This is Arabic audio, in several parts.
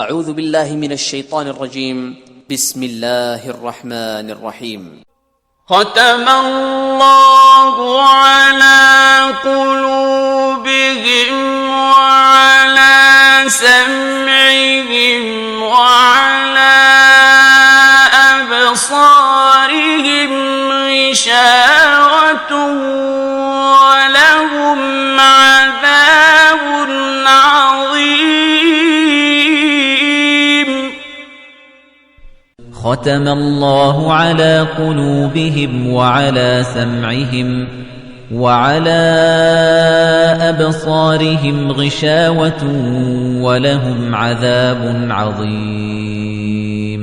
أعوذ بالله من الشيطان الرجيم. بسم الله الرحمن الرحيم. ختم الله على قلوبهم وعلى سمعهم وعلى أبصارهم غشاوة ولهم عذاب عظيم. ختم الله على قلوبهم وعلى سمعهم وعلى أبصارهم غشاوة ولهم عذاب عظيم.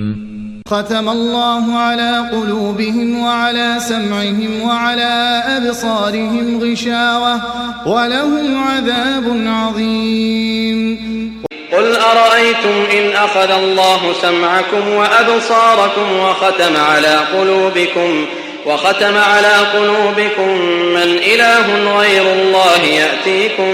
ختم الله على قلوبهم وعلى سمعهم وعلى أبصارهم غشاوة ولهم عذاب عظيم. قل أرأيتم إن أخذ الله سمعكم وأبصاركم وختم على قلوبكم من إله غير الله يأتيكم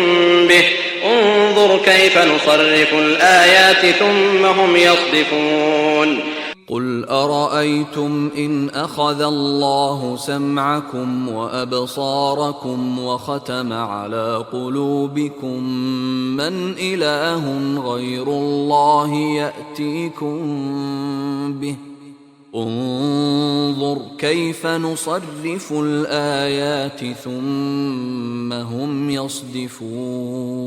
به انظر كيف نصرف الآيات ثم هم يصدفون. قل أرأيتم إن أخذ الله سمعكم وأبصاركم وختم على قلوبكم من إله غير الله يأتيكم به انظر كيف نصرف الآيات ثم هم يصدفون.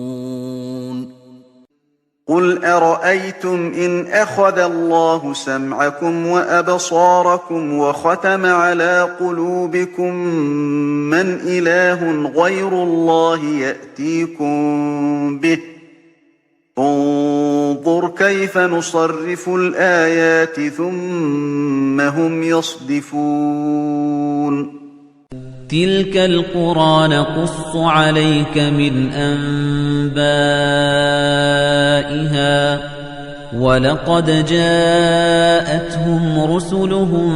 قل أرأيتم إن أخذ الله سمعكم وأبصاركم وختم على قلوبكم من إله غير الله يأتيكم به انظر كيف نصرف الآيات ثم هم يصدفون. تلك القرى نقص عليك من أنبائها ولقد جاءتهم رسلهم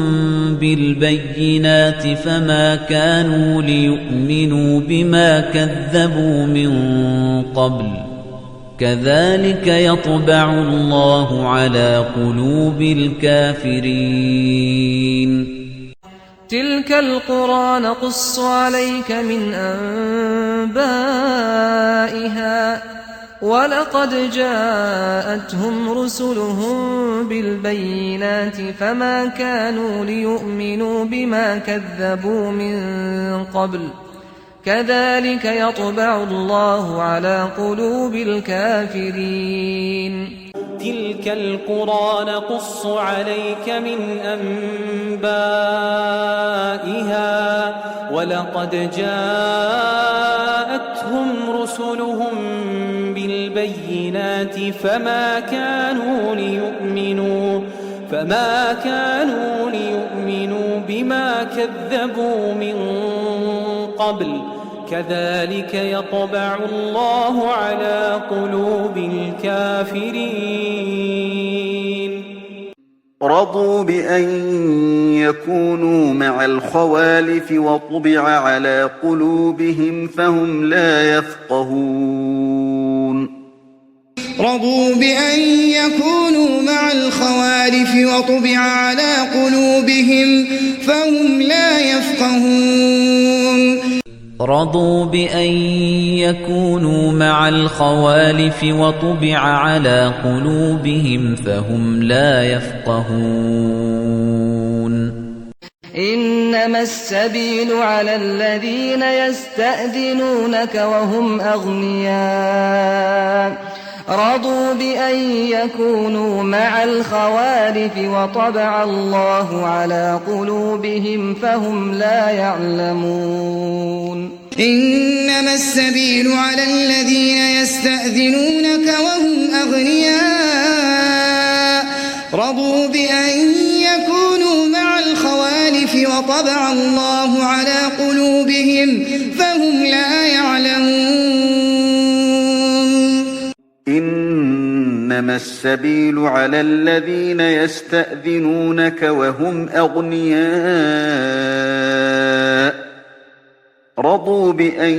بالبينات فما كانوا ليؤمنوا بما كذبوا من قبل كذلك يطبع الله على قلوب الكافرين. تلك القرى نقص عليك من أنبائها ولقد جاءتهم رسلهم بالبينات فما كانوا ليؤمنوا بما كذبوا من قبل كذلك يطبع الله على قلوب الكافرين. تلك القرى نقص عليك من أنبائها ولقد جاءتهم رسلهم بالبينات فما كانوا ليؤمنوا بما كذبوا من قبل كذلك يطبع الله على قلوب الكافرين. رضوا بأن يكونوا مع الخوالف وطبع على قلوبهم فهم لا يفقهون. رضوا بأن يكونوا مع الخوالف وطبع على قلوبهم فهم لا يفقهون. رضوا بأن يكونوا مع الخوالف وطبع على قلوبهم فهم لا يفقهون. إنما السبيل على الذين يستأذنونك وهم أغنياء رضوا بأن يكونوا مع الخوالف وطبع الله على قلوبهم فهم لا يعلمون. إنما السبيل على الذين يستأذنونك وهم أغنياء رضوا بأن يكونوا مع الخوالف وطبع الله على قلوبهم فهم لا يعلمون. إنما السبيل على الذين يستأذنونك وهم أغنياء رضوا بأن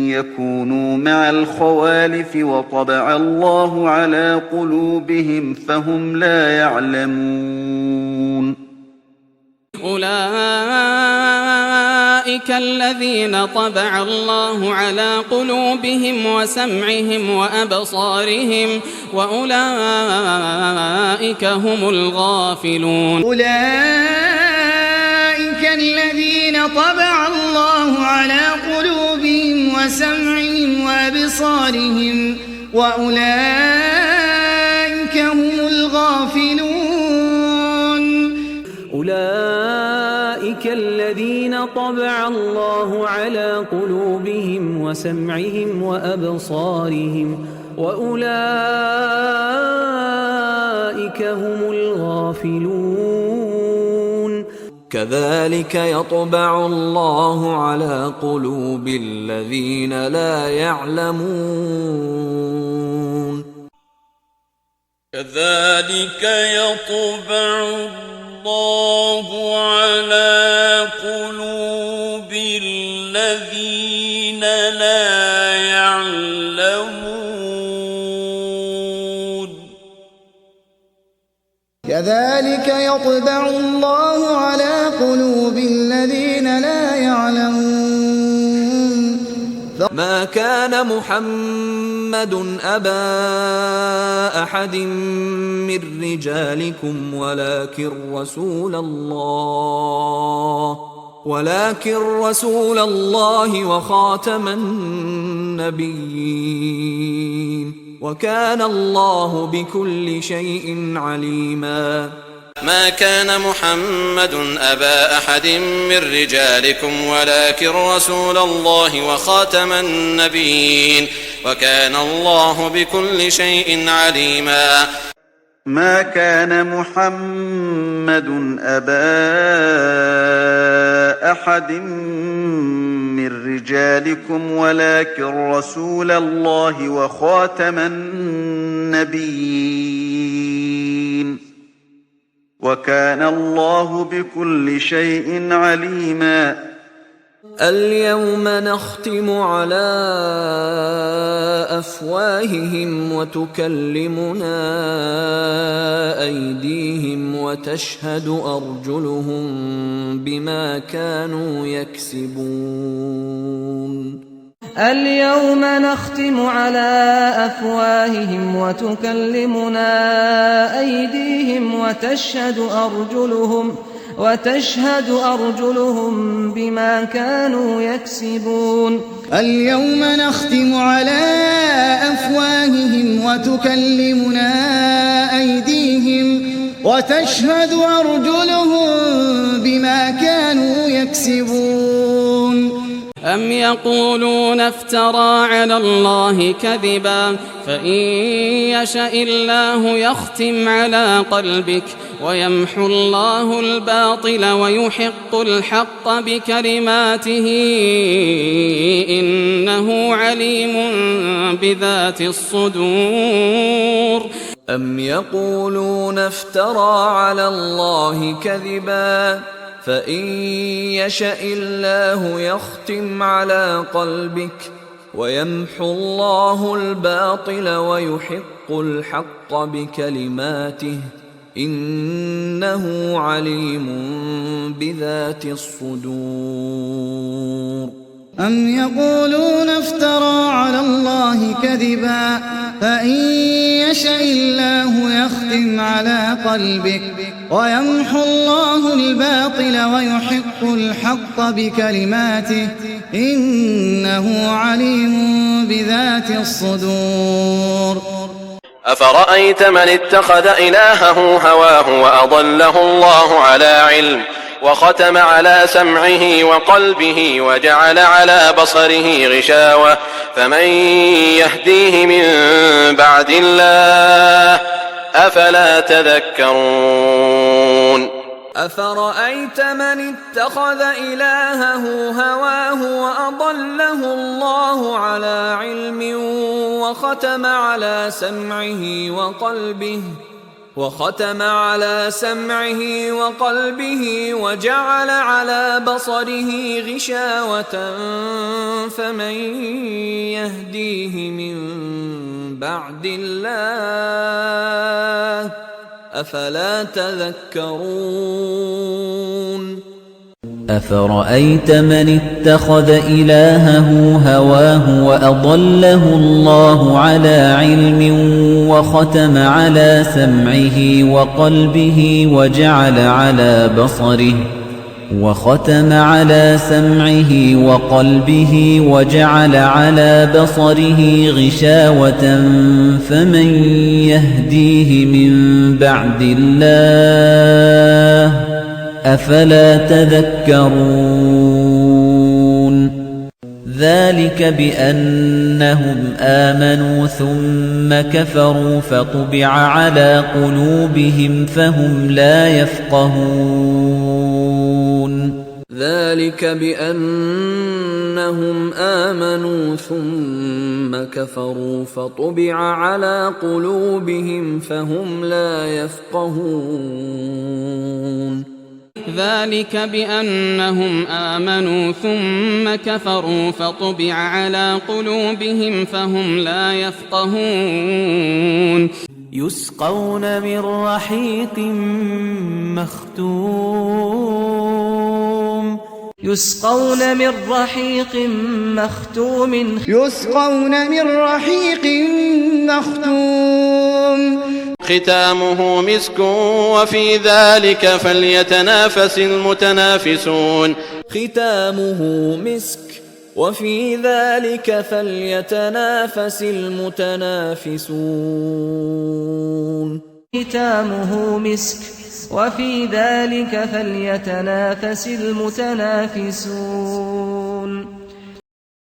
يكونوا مع الخوالف وطبع الله على قلوبهم فهم لا يعلمون أولئك الذين طبع الله على قلوبهم وسمعهم وأبصارهم وأولئك هم الغافلون أولئك الذين طبع الله على قلوبهم وسمعهم وأبصارهم وأولئك هم الغافلون أولئك الذين طبع الله على قلوبهم وسمعهم وأبصارهم وأولئك هم الغافلون كذلك يطبع الله على قلوب الذين لا يعلمون كذلك يطبع الله على قلوب الذين لا يعلمون كذلك يطبع الله على قلوب الذين لا يعلمون ما كان محمد أبا أحد من رجالكم ولكن رسول الله وخاتم النبيين وكان الله بكل شيء عليما ما كان محمد أبا أحد من رجالكم ولكن رسول الله وخاتم النبيين وكان الله بكل شيء عليما ما كان محمد أبا أحد من رجالكم ولكن رسول الله وخاتم النبيين وكان الله بكل شيء عليما اليوم نختم على أفواههم وتكلمنا أيديهم وتشهد أرجلهم بما كانوا يكسبون اليوم نختم على أفواههم وتكلمنا أيديهم وتشهد أرجلهم بما كانوا يكسبون اليوم نختم على أفواههم وتكلمنا أيديهم وتشهد أرجلهم بما كانوا يكسبون أم يقولون افترى على الله كذبا فإن يشأ الله يختم على قلبك ويمحو الله الباطل ويحق الحق بكلماته إنه عليم بذات الصدور أم يقولون افترى على الله كذبا فإن يشأ الله يختم على قلبك ويمحو الله الباطل ويحق الحق بكلماته إنه عليم بذات الصدور أم يقولون افترى على الله كذبا فإن يشأ الله يختم على قلبك ويمحو الله الباطل ويحق الحق بكلماته إنه عليم بذات الصدور أفرأيت من اتخذ إلهه هواه وأضله الله على علم وختم على سمعه وقلبه وجعل على بصره غشاوة فمن يهديه من بعد الله أفلا تذكرون أفرأيت من اتخذ إلهه هواه وأضله الله على علم وختم على سمعه وقلبه وختم على سمعه وقلبه وجعل على بصره غشاوة فمن يهديه من بعد الله أفلا تذكرون أفرأيت من اتخذ إلهه هواه وأضله الله على علم وختم على سمعه وقلبه وجعل على بصره غشاوة فمن يهديه من بعد الله أفلا تذكرون ذلك بأنهم آمنوا ثم كفروا فطبع على قلوبهم فهم لا يفقهون ذلك بأنهم آمنوا ثم كفروا فطبع على قلوبهم فهم لا يفقهون ذلك بأنهم آمنوا ثم كفروا فطبع على قلوبهم فهم لا يفقهون يسقون من رحيق مختوم يسقون من رحيق مختوم ختامه مسك وفي ذلك فليتنافس المتنافسون ختامه مسك وفي ذلك فليتنافس المتنافسون ختامه مسك وفي ذلك فليتنافس المتنافسون